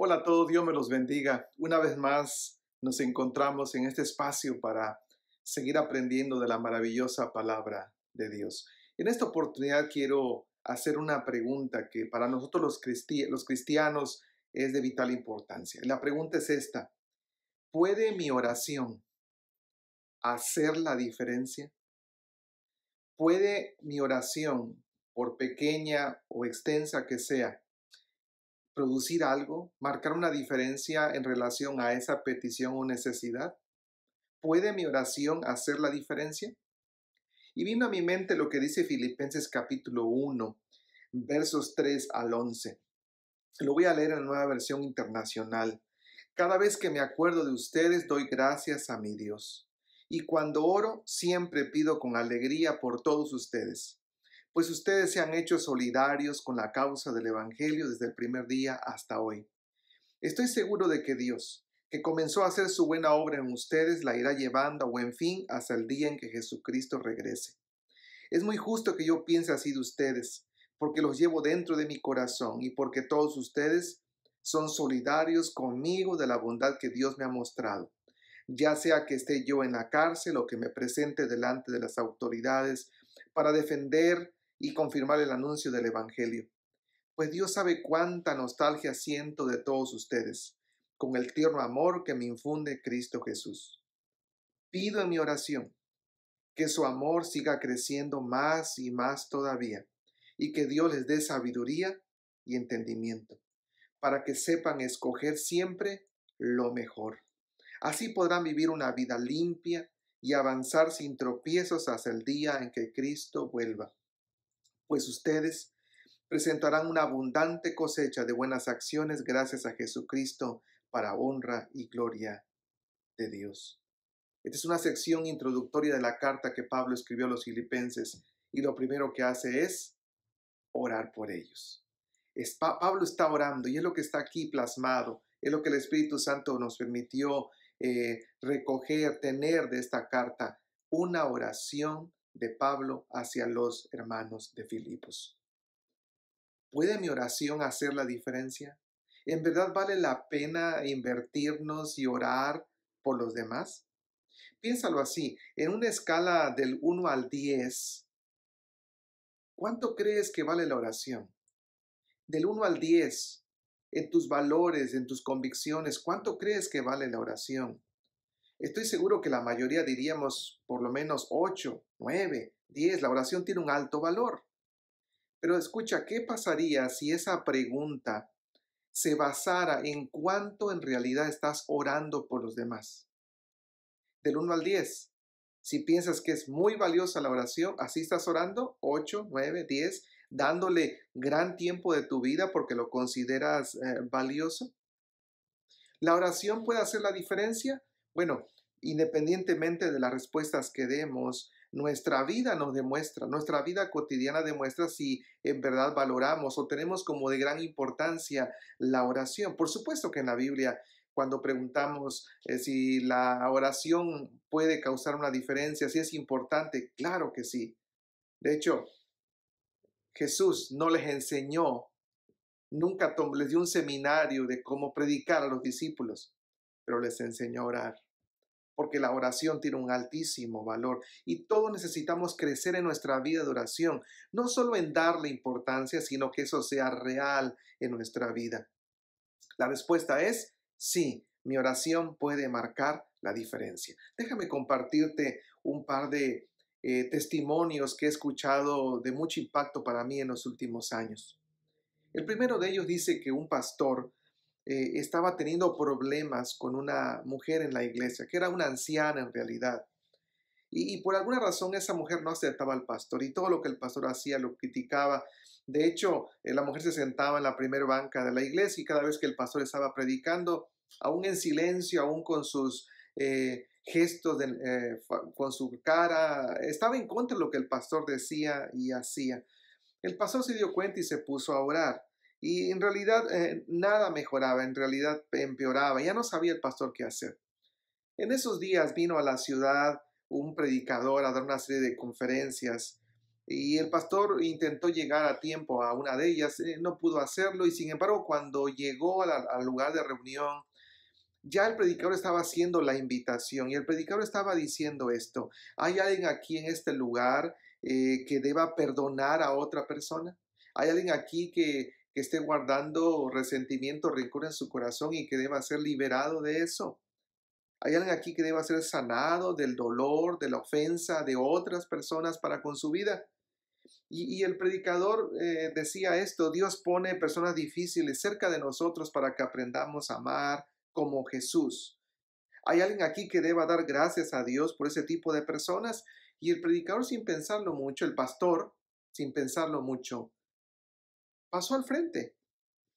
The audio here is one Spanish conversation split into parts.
Hola a todos, Dios me los bendiga. Una vez más nos encontramos en este espacio para seguir aprendiendo de la maravillosa palabra de Dios. En esta oportunidad quiero hacer una pregunta que para nosotros los cristianos es de vital importancia. La pregunta es esta: ¿puede mi oración hacer la diferencia? ¿Puede mi oración, por pequeña o extensa que sea, producir algo, marcar una diferencia en relación a esa petición o necesidad? ¿Puede mi oración hacer la diferencia? Y vino a mi mente lo que dice Filipenses capítulo 1, versos 3 al 11. Lo voy a leer en la Nueva Versión Internacional. Cada vez que me acuerdo de ustedes, doy gracias a mi Dios. Y cuando oro, siempre pido con alegría por todos ustedes, pues ustedes se han hecho solidarios con la causa del Evangelio desde el primer día hasta hoy. Estoy seguro de que Dios, que comenzó a hacer su buena obra en ustedes, la irá llevando a buen fin hasta el día en que Jesucristo regrese. Es muy justo que yo piense así de ustedes, porque los llevo dentro de mi corazón y porque todos ustedes son solidarios conmigo de la bondad que Dios me ha mostrado, ya sea que esté yo en la cárcel o que me presente delante de las autoridades para defender y confirmar el anuncio del Evangelio. Pues Dios sabe cuánta nostalgia siento de todos ustedes, con el tierno amor que me infunde Cristo Jesús. Pido en mi oración que su amor siga creciendo más y más todavía, y que Dios les dé sabiduría y entendimiento, para que sepan escoger siempre lo mejor. Así podrán vivir una vida limpia y avanzar sin tropiezos hasta el día en que Cristo vuelva. Pues ustedes presentarán una abundante cosecha de buenas acciones gracias a Jesucristo para honra y gloria de Dios. Esta es una sección introductoria de la carta que Pablo escribió a los filipenses y lo primero que hace es orar por ellos. Pablo está orando y es lo que está aquí plasmado, es lo que el Espíritu Santo nos permitió recoger, tener de esta carta, una oración de Pablo hacia los hermanos de Filipos. ¿Puede mi oración hacer la diferencia? ¿En verdad vale la pena invertirnos y orar por los demás? Piénsalo así, en una escala del 1 al 10, ¿cuánto crees que vale la oración? Del 1 al 10, en tus valores, en tus convicciones, ¿cuánto crees que vale la oración? Estoy seguro que la mayoría diríamos por lo menos 8, 9, 10. La oración tiene un alto valor. Pero escucha, ¿qué pasaría si esa pregunta se basara en cuánto en realidad estás orando por los demás? Del 1 al 10. Si piensas que es muy valiosa la oración, así estás orando, 8, 9, 10, dándole gran tiempo de tu vida porque lo consideras valioso. ¿La oración puede hacer la diferencia? Bueno, independientemente de las respuestas que demos, nuestra vida nos demuestra, nuestra vida cotidiana demuestra si en verdad valoramos o tenemos como de gran importancia la oración. Por supuesto que en la Biblia, cuando preguntamos si la oración puede causar una diferencia, si es importante, claro que sí. De hecho, Jesús no les enseñó, nunca les dio un seminario de cómo predicar a los discípulos, pero les enseñó a orar, porque la oración tiene un altísimo valor y todos necesitamos crecer en nuestra vida de oración, no solo en darle importancia, sino que eso sea real en nuestra vida. La respuesta es sí, mi oración puede marcar la diferencia. Déjame compartirte un par de testimonios que he escuchado de mucho impacto para mí en los últimos años. El primero de ellos dice que un pastor estaba teniendo problemas con una mujer en la iglesia, que era una anciana en realidad. Y por alguna razón esa mujer no aceptaba al pastor y todo lo que el pastor hacía lo criticaba. De hecho, la mujer se sentaba en la primera banca de la iglesia y cada vez que el pastor estaba predicando, aún en silencio, aún con sus gestos, con su cara, estaba en contra de lo que el pastor decía y hacía. El pastor se dio cuenta y se puso a orar. Y en realidad nada mejoraba, en realidad empeoraba. Ya no sabía el pastor qué hacer. En esos días vino a la ciudad un predicador a dar una serie de conferencias Y el pastor intentó llegar a tiempo a una de ellas, no pudo hacerlo y sin embargo cuando llegó al lugar de reunión, ya el predicador estaba haciendo la invitación y el predicador estaba diciendo esto: ¿hay alguien aquí en este lugar que deba perdonar a otra persona? ¿Hay alguien aquí que esté guardando resentimiento, rencor en su corazón y que deba ser liberado de eso? ¿Hay alguien aquí que deba ser sanado del dolor, de la ofensa de otras personas para con su vida? Y el predicador decía esto: Dios pone personas difíciles cerca de nosotros para que aprendamos a amar como Jesús. ¿Hay alguien aquí que deba dar gracias a Dios por ese tipo de personas? Y el predicador, sin pensarlo mucho, el pastor, sin pensarlo mucho, pasó al frente,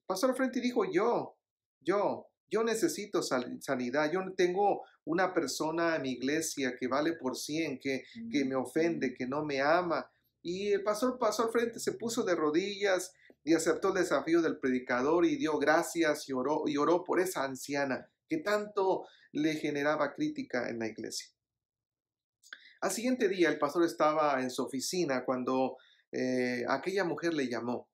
pasó al frente y dijo: yo necesito sanidad. Yo tengo una persona en mi iglesia que vale por 100, que me ofende, que no me ama. Y el pastor pasó al frente, se puso de rodillas y aceptó el desafío del predicador y dio gracias y oró por esa anciana que tanto le generaba crítica en la iglesia. Al siguiente día, el pastor estaba en su oficina cuando aquella mujer le llamó.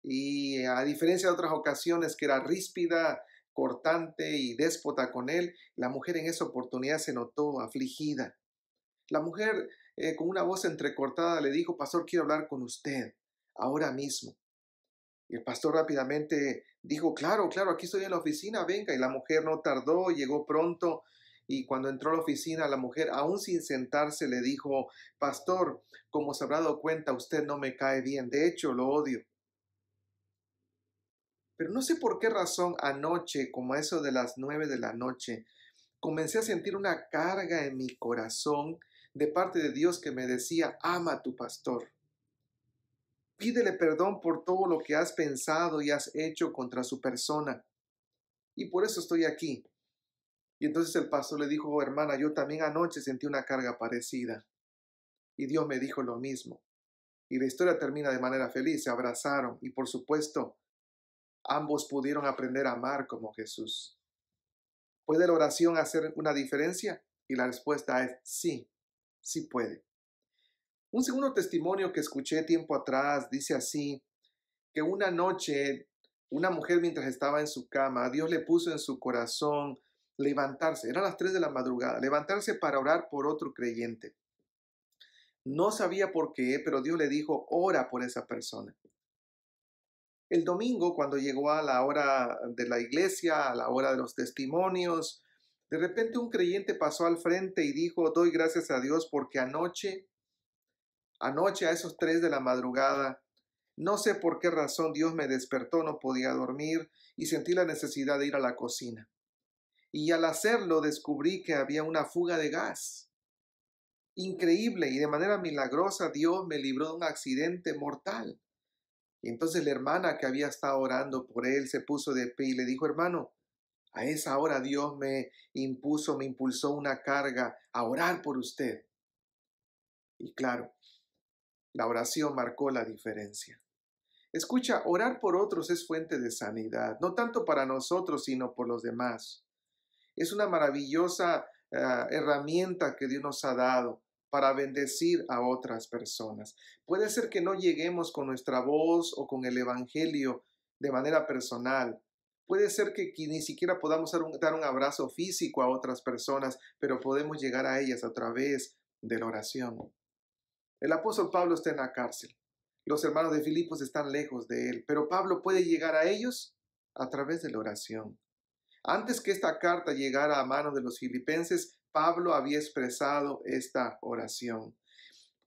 Y a diferencia de otras ocasiones que era ríspida, cortante y déspota con él, la mujer en esa oportunidad se notó afligida. La mujer, con una voz entrecortada, le dijo: Pastor, quiero hablar con usted ahora mismo. Y el pastor rápidamente dijo: Claro, claro, aquí estoy en la oficina, venga. Y la mujer no tardó, llegó pronto. Y cuando entró a la oficina, la mujer, aún sin sentarse, le dijo: Pastor, como se habrá dado cuenta, usted no me cae bien. De hecho, lo odio. Pero no sé por qué razón anoche, como a eso de las 9 de la noche, comencé a sentir una carga en mi corazón de parte de Dios que me decía: ama a tu pastor. Pídele perdón por todo lo que has pensado y has hecho contra su persona. Y por eso estoy aquí. Y entonces el pastor le dijo: "Oh, hermana, yo también anoche sentí una carga parecida. Y Dios me dijo lo mismo". Y la historia termina de manera feliz. Se abrazaron y por supuesto ambos pudieron aprender a amar como Jesús. ¿Puede la oración hacer una diferencia? Y la respuesta es sí, sí puede. Un segundo testimonio que escuché tiempo atrás dice así, que una noche una mujer, mientras estaba en su cama, Dios le puso en su corazón levantarse, eran las 3 de la madrugada, levantarse para orar por otro creyente. No sabía por qué, pero Dios le dijo: ora por esa persona. El domingo, cuando llegó a la hora de la iglesia, a la hora de los testimonios, de repente un creyente pasó al frente y dijo: doy gracias a Dios porque anoche a esos 3 de la madrugada, no sé por qué razón Dios me despertó, no podía dormir y sentí la necesidad de ir a la cocina. Y al hacerlo descubrí que había una fuga de gas. Increíble, y de manera milagrosa Dios me libró de un accidente mortal. Y entonces la hermana que había estado orando por él se puso de pie y le dijo: hermano, a esa hora Dios me impulsó una carga a orar por usted. Y claro, la oración marcó la diferencia. Escucha, orar por otros es fuente de sanidad, no tanto para nosotros, sino por los demás. Es una maravillosa herramienta que Dios nos ha dado para bendecir a otras personas. Puede ser que no lleguemos con nuestra voz o con el Evangelio de manera personal. Puede ser que ni siquiera podamos dar un abrazo físico a otras personas, pero podemos llegar a ellas a través de la oración. El apóstol Pablo está en la cárcel. Los hermanos de Filipos están lejos de él, pero Pablo puede llegar a ellos a través de la oración. Antes que esta carta llegara a manos de los filipenses, Pablo había expresado esta oración: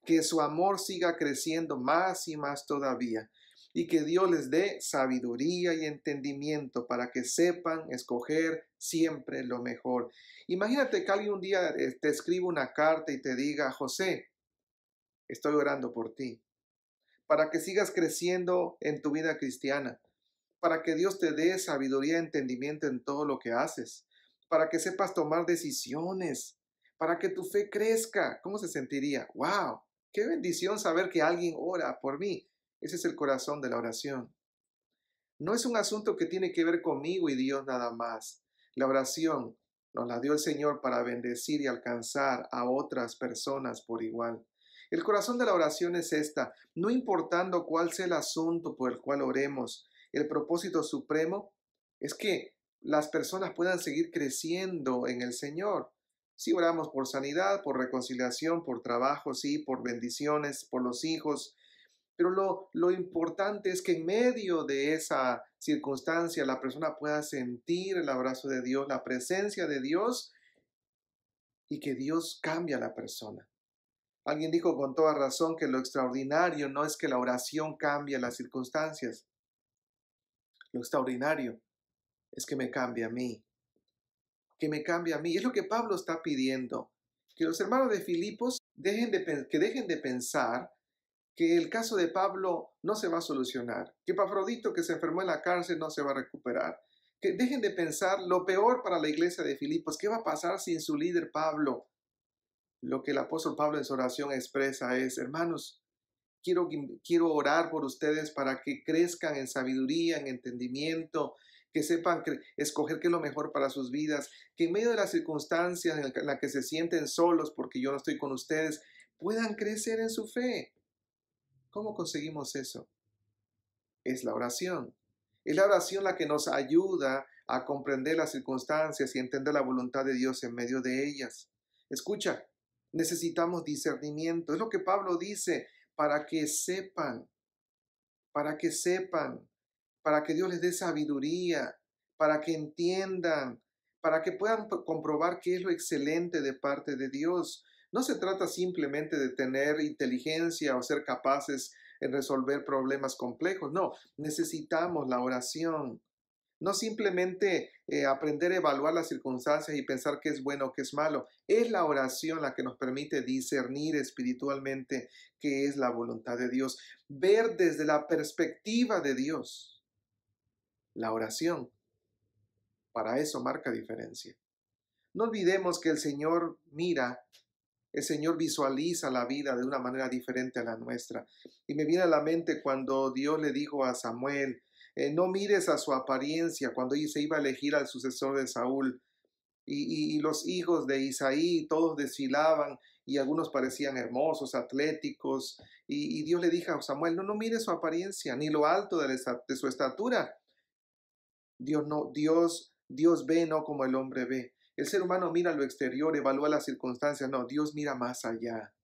que su amor siga creciendo más y más todavía, y que Dios les dé sabiduría y entendimiento para que sepan escoger siempre lo mejor. Imagínate que alguien un día te escribe una carta y te diga: José, estoy orando por ti, para que sigas creciendo en tu vida cristiana, para que Dios te dé sabiduría y entendimiento en todo lo que haces, para que sepas tomar decisiones, para que tu fe crezca. ¿Cómo se sentiría? ¡Wow! ¡Qué bendición saber que alguien ora por mí! Ese es el corazón de la oración. No es un asunto que tiene que ver conmigo y Dios nada más. La oración nos la dio el Señor para bendecir y alcanzar a otras personas por igual. El corazón de la oración es esta: no importando cuál sea el asunto por el cual oremos, el propósito supremo es que las personas puedan seguir creciendo en el Señor. Si oramos por sanidad, por reconciliación, por trabajo, sí, por bendiciones, por los hijos, pero lo importante es que en medio de esa circunstancia la persona pueda sentir el abrazo de Dios, la presencia de Dios, y que Dios cambie a la persona. Alguien dijo con toda razón que lo extraordinario no es que la oración cambie las circunstancias, lo extraordinario es que me cambie a mí, que me cambie a mí. Es lo que Pablo está pidiendo, que los hermanos de Filipos dejen de pensar que el caso de Pablo no se va a solucionar, que Epafrodito, que se enfermó en la cárcel, no se va a recuperar, que dejen de pensar lo peor para la iglesia de Filipos: ¿qué va a pasar sin su líder Pablo? Lo que el apóstol Pablo en su oración expresa es: hermanos, quiero orar por ustedes para que crezcan en sabiduría, en entendimiento, que sepan escoger qué es lo mejor para sus vidas, que en medio de las circunstancias en las que se sienten solos porque yo no estoy con ustedes, puedan crecer en su fe. ¿Cómo conseguimos eso? Es la oración. Es la oración la que nos ayuda a comprender las circunstancias y entender la voluntad de Dios en medio de ellas. Escucha, necesitamos discernimiento. Es lo que Pablo dice: para que sepan, para que sepan, para que Dios les dé sabiduría, para que entiendan, para que puedan comprobar qué es lo excelente de parte de Dios. No se trata simplemente de tener inteligencia o ser capaces en resolver problemas complejos. No, necesitamos la oración. No simplemente aprender a evaluar las circunstancias y pensar qué es bueno o qué es malo. Es la oración la que nos permite discernir espiritualmente qué es la voluntad de Dios. Ver desde la perspectiva de Dios. La oración, para eso marca diferencia. No olvidemos que el Señor mira, el Señor visualiza la vida de una manera diferente a la nuestra. Y me viene a la mente cuando Dios le dijo a Samuel: no mires a su apariencia, cuando se iba a elegir al sucesor de Saúl. Y los hijos de Isaí todos desfilaban y algunos parecían hermosos, atléticos. Y Dios le dijo a Samuel: no mires su apariencia, ni lo alto de su estatura. Dios no, Dios ve no como el hombre ve. El ser humano mira lo exterior, evalúa las circunstancias. No, Dios mira más allá,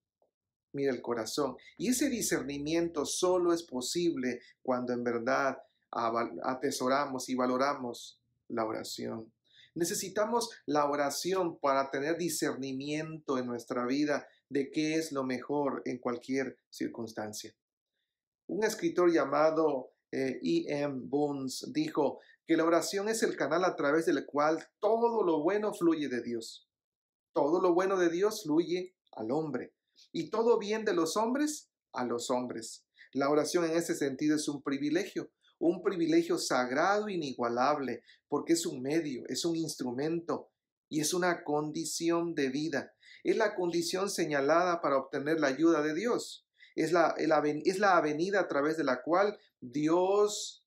mira el corazón. Y ese discernimiento solo es posible cuando en verdad atesoramos y valoramos la oración. Necesitamos la oración para tener discernimiento en nuestra vida de qué es lo mejor en cualquier circunstancia. Un escritor llamado E.M. Bones dijo que la oración es el canal a través del cual todo lo bueno fluye de Dios. Todo lo bueno de Dios fluye al hombre y todo bien de los hombres a los hombres. La oración en ese sentido es un privilegio sagrado, inigualable, porque es un medio, es un instrumento y es una condición de vida. Es la condición señalada para obtener la ayuda de Dios. Es la avenida a través de la cual Dios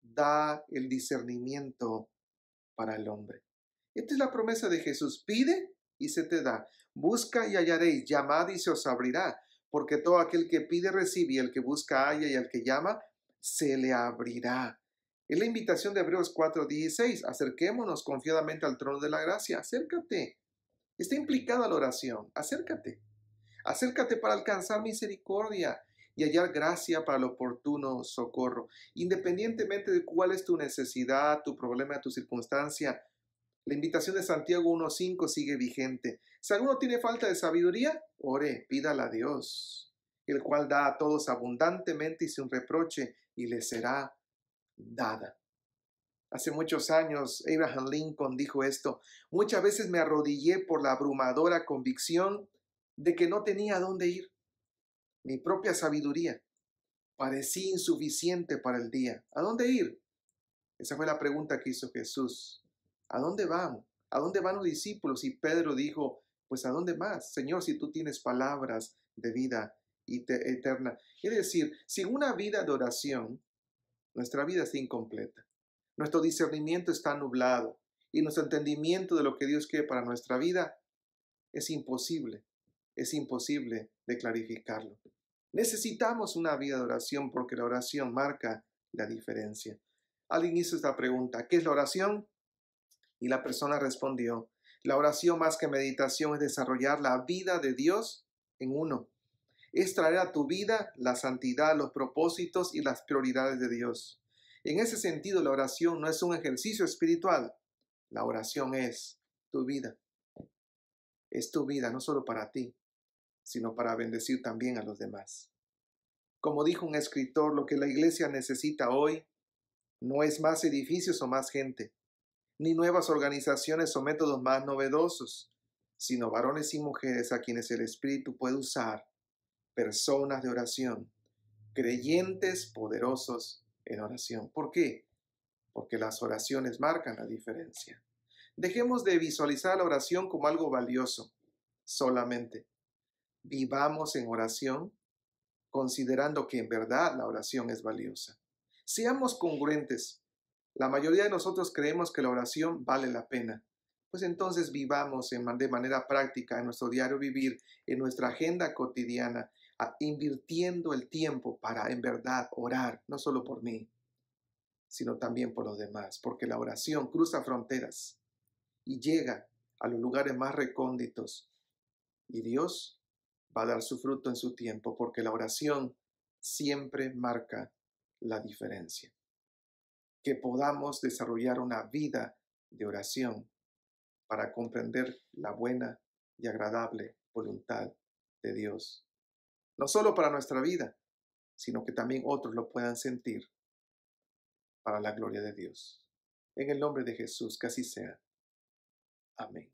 da el discernimiento para el hombre. Esta es la promesa de Jesús: pide y se te da, busca y hallaréis, llamad y se os abrirá, porque todo aquel que pide recibe, y el que busca halla, y al que llama se le abrirá. Es la invitación de Hebreos 4:16: acerquémonos confiadamente al trono de la gracia. Acércate. Está implicada la oración. Acércate. Acércate para alcanzar misericordia y hallar gracia para el oportuno socorro. Independientemente de cuál es tu necesidad, tu problema, tu circunstancia, la invitación de Santiago 1:5 sigue vigente. Si alguno tiene falta de sabiduría, ore, pídala a Dios, el cual da a todos abundantemente y sin reproche, y le será dada. Hace muchos años, Abraham Lincoln dijo esto: muchas veces me arrodillé por la abrumadora convicción de que no tenía a dónde ir. Mi propia sabiduría parecía insuficiente para el día. ¿A dónde ir? Esa fue la pregunta que hizo Jesús. ¿A dónde van? ¿A dónde van los discípulos? Y Pedro dijo: pues ¿a dónde más, Señor, si tú tienes palabras de vida eterna? Es decir, sin una vida de oración, nuestra vida está incompleta. Nuestro discernimiento está nublado y nuestro entendimiento de lo que Dios quiere para nuestra vida es imposible. es imposible de clarificarlo. Necesitamos una vida de oración porque la oración marca la diferencia. Alguien hizo esta pregunta: ¿qué es la oración? Y la persona respondió: la oración más que meditación es desarrollar la vida de Dios en uno. Es traer a tu vida la santidad, los propósitos y las prioridades de Dios. En ese sentido, la oración no es un ejercicio espiritual. La oración es tu vida. Es tu vida no solo para ti, sino para bendecir también a los demás. Como dijo un escritor, lo que la iglesia necesita hoy no es más edificios o más gente, ni nuevas organizaciones o métodos más novedosos, sino varones y mujeres a quienes el Espíritu puede usar, personas de oración, creyentes poderosos en oración. ¿Por qué? Porque las oraciones marcan la diferencia. Dejemos de visualizar la oración como algo valioso solamente. Vivamos en oración considerando que en verdad la oración es valiosa. Seamos congruentes. La mayoría de nosotros creemos que la oración vale la pena. Pues entonces vivamos de manera práctica en nuestro diario vivir, en nuestra agenda cotidiana, invirtiendo el tiempo para en verdad orar, no solo por mí, sino también por los demás, porque la oración cruza fronteras y llega a los lugares más recónditos y Dios va a dar su fruto en su tiempo, porque la oración siempre marca la diferencia. Que podamos desarrollar una vida de oración para comprender la buena y agradable voluntad de Dios, no solo para nuestra vida, sino que también otros lo puedan sentir para la gloria de Dios. En el nombre de Jesús, que así sea. Amén.